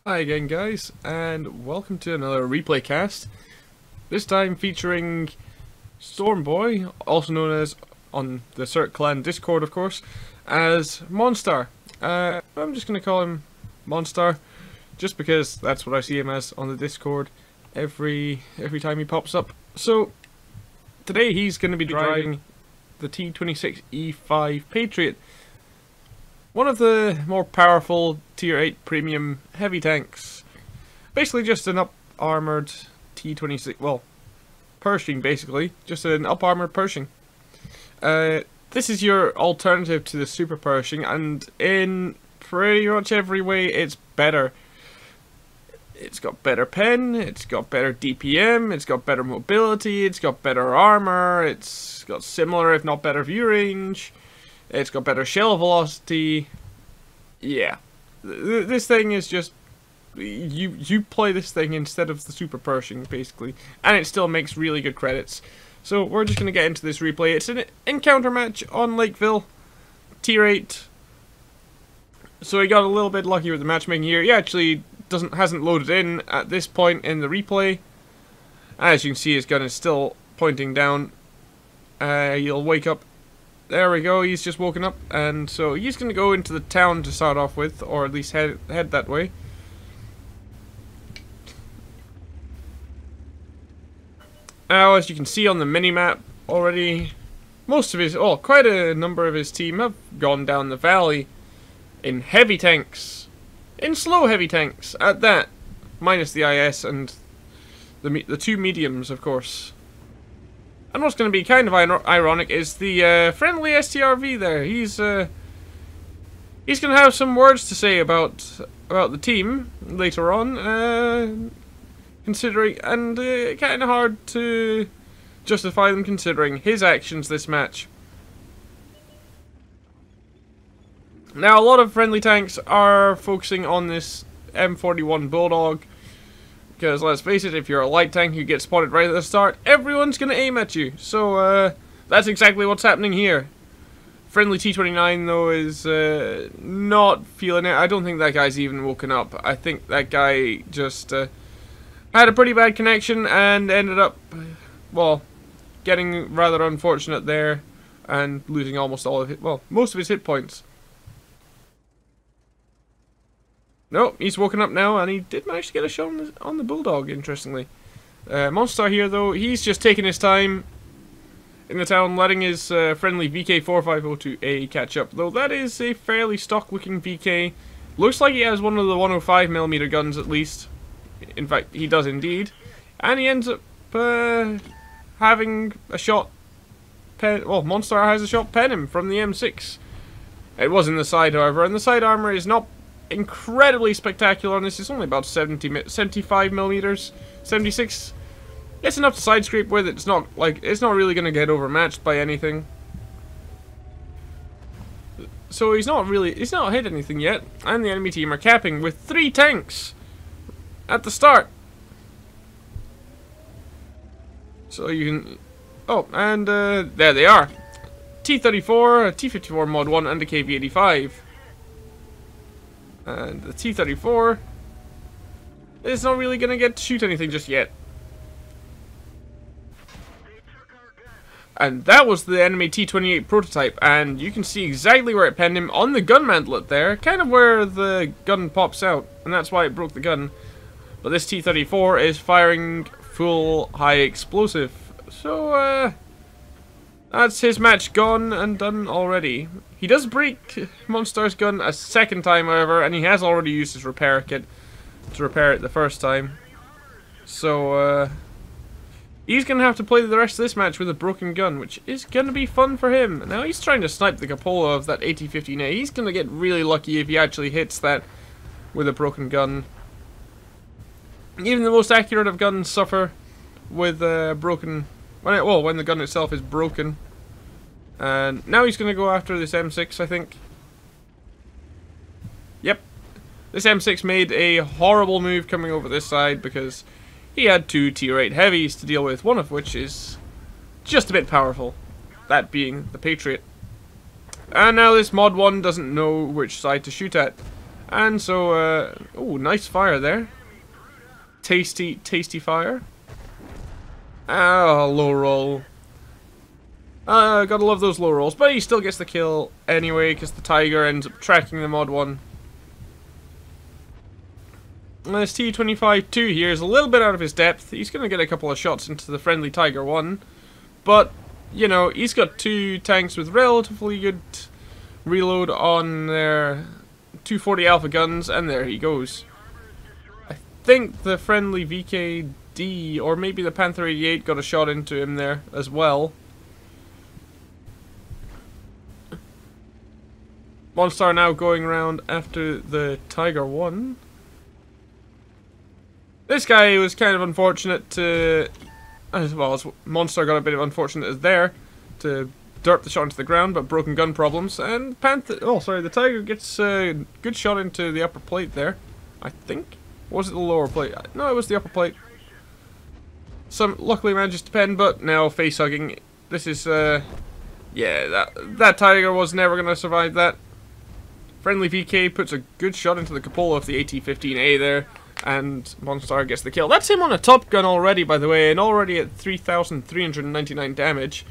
Hi again guys, and welcome to another replay cast. This time featuring Stormboy, also known as, on the CIRC-ling Discord of course, as Monstar. I'm just going to call him Monstar, just because that's what I see him as on the Discord every time he pops up. So, today he's going to be driving the T26E5 Patriot. One of the more powerful tier 8 premium heavy tanks. Basically just an up-armoured T26, well, Pershing basically. Just an up-armoured Pershing. This is your alternative to the Super Pershing, and in pretty much every way it's better. It's got better pen, it's got better DPM, it's got better mobility, it's got better armour, it's got similar if not better view range. It's got better shell velocity. Yeah. This thing is just... You play this thing instead of the Super Pershing, basically. And it still makes really good credits. So we're just going to get into this replay. It's an encounter match on Lakeville. Tier 8. So he got a little bit lucky with the matchmaking here. He actually hasn't loaded in at this point in the replay. As you can see, his gun is still pointing down. He'll wake up. There we go, he's just woken up, and so he's going to go into the town to start off with, or at least head that way. Now, as you can see on the mini-map already, quite a number of his team have gone down the valley in heavy tanks, in slow heavy tanks, at that, minus the IS and the two mediums, of course. And what's going to be kind of ironic is the friendly STRV there. He's going to have some words to say about the team later on, considering, and kind of hard to justify them considering his actions this match. Now, a lot of friendly tanks are focusing on this M41 Bulldog. Because, let's face it, if you're a light tank, you get spotted right at the start, everyone's going to aim at you. So, that's exactly what's happening here. Friendly T29, though, is not feeling it. I don't think that guy's even woken up. I think that guy just had a pretty bad connection and ended up, well, getting rather unfortunate there and losing almost all of most of his hit points. Nope, he's woken up now, and he did manage to get a shot on the Bulldog, interestingly. Monstar here, though, he's just taking his time in the town, letting his friendly VK4502A catch up. Though that is a fairly stock-looking VK. Looks like he has one of the 105mm guns, at least. In fact, he does indeed. And he ends up having a shot Monstar has a shot pen him from the M6. It was in the side, however, and the side armor is not incredibly spectacular on this. It's only about 75mm, 76. It's enough to side scrape with. It's not really going to get overmatched by anything. So he's not hit anything yet, and the enemy team are capping with 3 tanks at the start. So you can, and there they are. T34, T54 Mod 1, and a KV85. And the T34 is not really going to get to shoot anything just yet. And that was the enemy T28 prototype, and you can see exactly where it penned him on the gun mantlet there, kind of where the gun pops out, and that's why it broke the gun. But this T34 is firing full high explosive, so that's his match gone and done already. He does break Monstar's gun a second time, however, and he has already used his repair kit to repair it the first time. So, he's going to have to play the rest of this match with a broken gun, which is going to be fun for him. Now, he's trying to snipe the cupola of that AT-15A. He's going to get really lucky if he actually hits that with a broken gun. Even the most accurate of guns suffer with broken... when the gun itself is broken. And now he's going to go after this M6, I think. Yep. This M6 made a horrible move coming over this side because he had 2 tier 8 heavies to deal with, one of which is just a bit powerful. That being the Patriot. And now this Mod 1 doesn't know which side to shoot at. And so, oh, nice fire there. Tasty, tasty fire. Oh, low roll. Gotta love those low rolls. But he still gets the kill anyway, because the Tiger ends up tracking the mod one. And this T25-2 here is a little bit out of his depth. He's gonna get a couple of shots into the friendly Tiger 1. But, you know, he's got two tanks with relatively good reload on their 240 Alpha guns, and there he goes. I think the friendly VKD, or maybe the Panther 88, got a shot into him there as well. Monstar now going around after the Tiger 1. This guy was kind of unfortunate to... as well as Monstar got a bit of unfortunate as there to derp the shot into the ground, but broken gun problems, and the Tiger gets a good shot into the upper plate there, I think. Was it the lower plate? No, it was the upper plate. Luckily manages to pen, but now face hugging. This is yeah, that Tiger was never gonna survive that. Friendly VK puts a good shot into the cupola of the AT-15A there, and Monstar gets the kill. That's him on a top gun already, by the way, and already at 3,399 damage.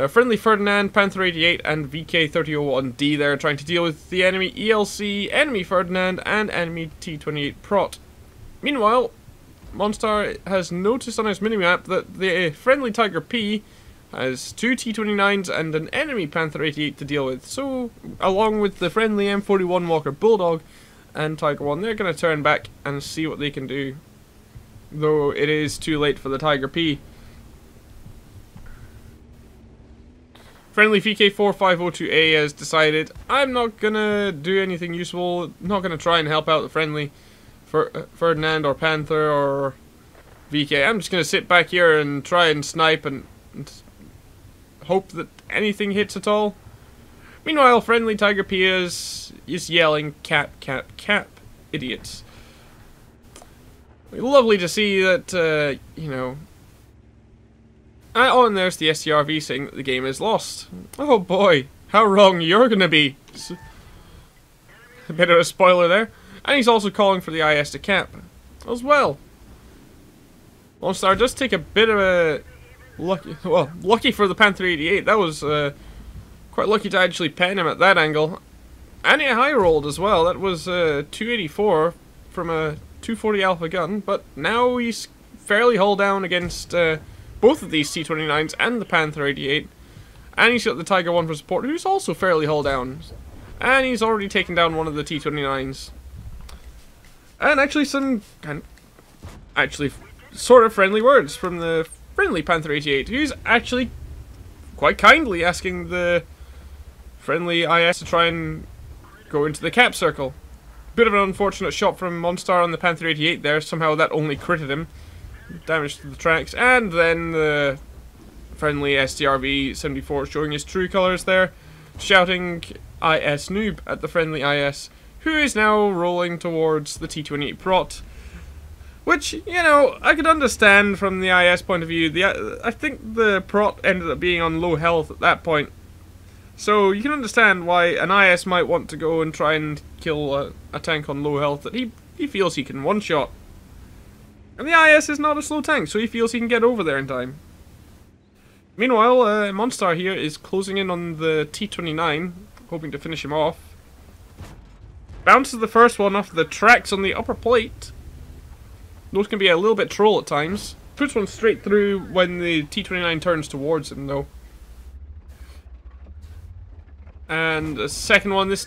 Friendly Ferdinand, Panther 88, and VK3001D there, trying to deal with the enemy ELC, enemy Ferdinand, and enemy T28 Prot. Meanwhile, Monstar has noticed on his minimap that the friendly Tiger P has two T29s and an enemy Panther 88 to deal with. So, along with the friendly M41 Walker Bulldog and Tiger 1, they're going to turn back and see what they can do. Though it is too late for the Tiger P. Friendly VK4502A has decided, I'm not gonna do anything useful, not gonna try and help out the friendly Ferdinand or Panther or VK. I'm just gonna sit back here and try and snipe and hope that anything hits at all. Meanwhile, friendly Tiger P is yelling, cap, cap, cap, idiots. Lovely to see that, you know... oh, and there's the STRV saying that the game is lost. Oh boy, how wrong you're gonna be. A bit of a spoiler there. And he's also calling for the IS to cap as well. Monstar does take a bit of a lucky for the Panther 88. That was quite lucky to actually pen him at that angle. And he high rolled as well. That was 284 from a 240 Alpha gun. But now he's fairly hull down against both of these T29s and the Panther 88. And he's got the Tiger 1 for support, who's also fairly hull down. And he's already taken down one of the T29s. And actually some sort of friendly words from the friendly Panther 88, who's actually quite kindly asking the friendly IS to try and go into the cap circle. Bit of an unfortunate shot from Monstar on the Panther 88 there, somehow that only critted him. Damage to the tracks, and then the friendly STRV-74 showing his true colours there, shouting IS noob at the friendly IS, who is now rolling towards the T28 Prot. Which, you know, I could understand from the IS point of view. I think the Prot ended up being on low health at that point. So you can understand why an IS might want to go and try and kill a tank on low health that he feels he can one-shot. And the IS is not a slow tank, so he feels he can get over there in time. Meanwhile, Monstar here is closing in on the T29, hoping to finish him off. Bounces the first one off the tracks on the upper plate. Those can be a little bit troll at times. Puts one straight through when the T29 turns towards him, though. And the second one, this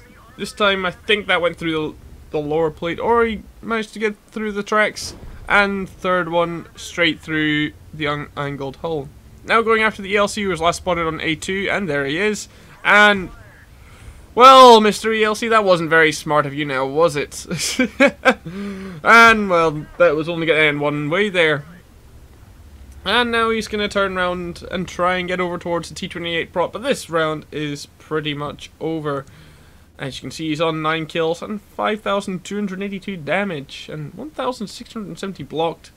time I think that went through the lower plate, or he managed to get through the tracks. And third one straight through the angled hull. Now going after the ELC, who was last spotted on A2, and there he is. And, well, Mr. ELC, that wasn't very smart of you now, was it? And, well, that was only going to end one way there. And now he's going to turn around and try and get over towards the T28 Prot, but this round is pretty much over. As you can see, he's on 9 kills and 5,282 damage and 1,670 blocked.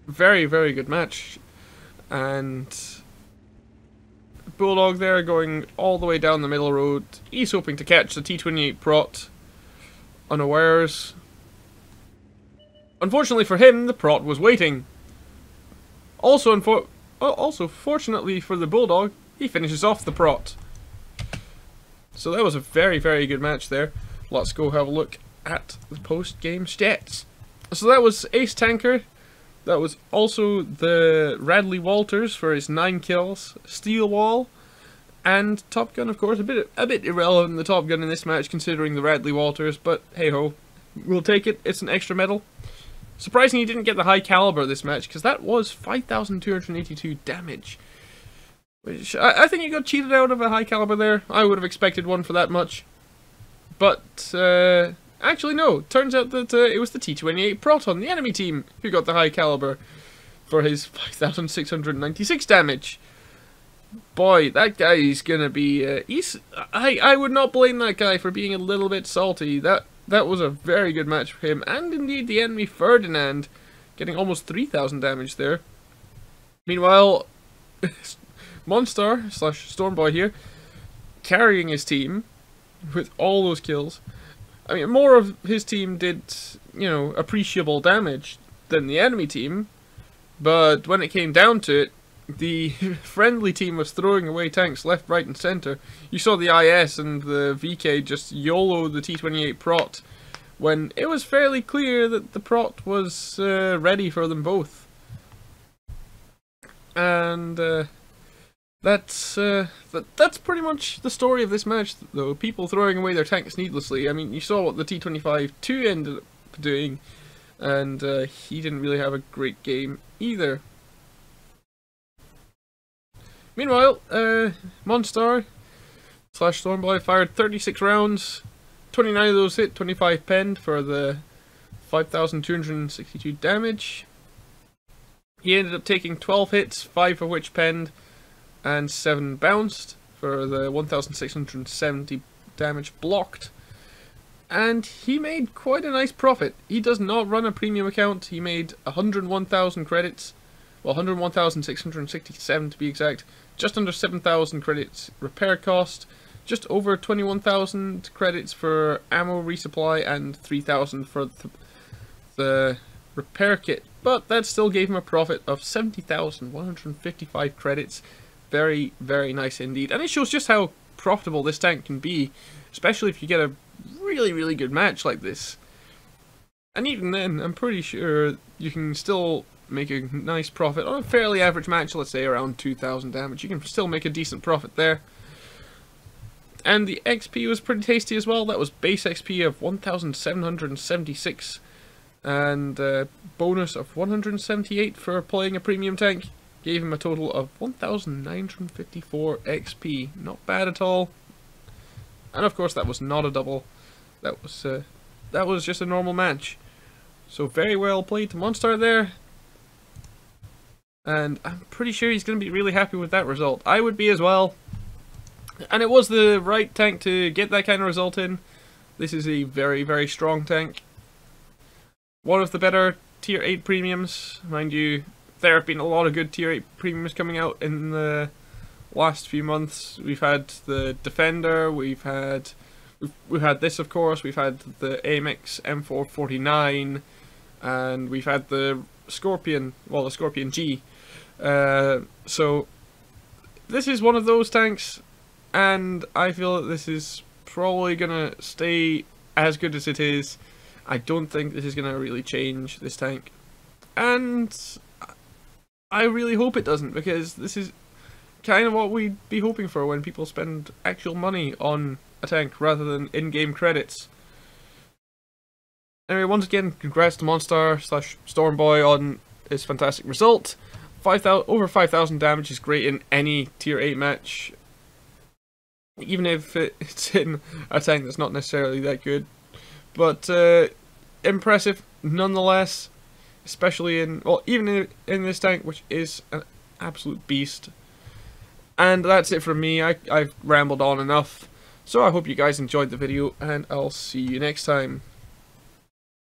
Very, very good match. And Bulldog there going all the way down the middle road. He's hoping to catch the T28 Prot unawares. Unfortunately for him, the Prot was waiting. Also, fortunately for the Bulldog, he finishes off the Prot. So that was a very, very good match there. Let's go have a look at the post-game stats. So that was Ace Tanker. That was also the Radley Walters for his 9 kills, Steel Wall, and Top Gun, of course. A bit irrelevant, the Top Gun in this match, considering the Radley Walters, but hey ho, we'll take it. It's an extra medal. Surprisingly, he didn't get the high caliber this match, because that was 5,282 damage. Which, I think he got cheated out of a high caliber there. I would have expected one for that much. But, actually no, turns out that it was the T28 Prot on the enemy team who got the high caliber for his 5,696 damage. Boy, that guy is gonna be, I would not blame that guy for being a little bit salty. That was a very good match for him, and indeed the enemy Ferdinand getting almost 3,000 damage there. Meanwhile, Monstar / Stormboy here, carrying his team with all those kills. I mean, more of his team did, you know, appreciable damage than the enemy team, but when it came down to it, the friendly team was throwing away tanks left, right, and center. You saw the IS and the VK just YOLO the T28 Prot, when it was fairly clear that the Prot was ready for them both. And that's pretty much the story of this match, though. People throwing away their tanks needlessly. I mean, you saw what the T25-2 ended up doing, and he didn't really have a great game either. Meanwhile, Monstar / Stormboy fired 36 rounds, 29 of those hit, 25 penned for the 5,262 damage. He ended up taking 12 hits, 5 of which penned, and 7 bounced for the 1,670 damage blocked. And he made quite a nice profit. He does not run a premium account. He made 101,000 credits, well, 101,667 to be exact, just under 7,000 credits repair cost, just over 21,000 credits for ammo resupply, and 3,000 for the repair kit. But that still gave him a profit of 70,155 credits. Very, very nice indeed. And it shows just how profitable this tank can be, especially if you get a really, really good match like this. And even then, I'm pretty sure you can still make a nice profit on a fairly average match, let's say around 2,000 damage. You can still make a decent profit there. And the XP was pretty tasty as well. That was base XP of 1,776 and a bonus of 178 for playing a premium tank. Gave him a total of 1,954 XP. Not bad at all. And of course that was not a double. That was just a normal match. So very well played to Monstar there. And I'm pretty sure he's going to be really happy with that result. I would be as well. And it was the right tank to get that kind of result in. This is a very, very strong tank. One of the better tier 8 premiums. Mind you, there have been a lot of good tier 8 premiums coming out in the last few months. We've had the Defender, we've had this, of course, we've had the AMX M449, and we've had the Scorpion, well, the Scorpion G. So this is one of those tanks, and I feel that this is probably gonna stay as good as it is. I don't think this is gonna really change this tank, and I really hope it doesn't, because this is kind of what we'd be hoping for when people spend actual money on a tank rather than in-game credits. Anyway, once again, congrats to Monstar / Stormboy on his fantastic result. Over 5,000 damage is great in any tier 8 match, even if it's in a tank that's not necessarily that good. But impressive nonetheless, especially in, well, even in this tank, which is an absolute beast. And that's it from me. I've rambled on enough, so I hope you guys enjoyed the video, and I'll see you next time.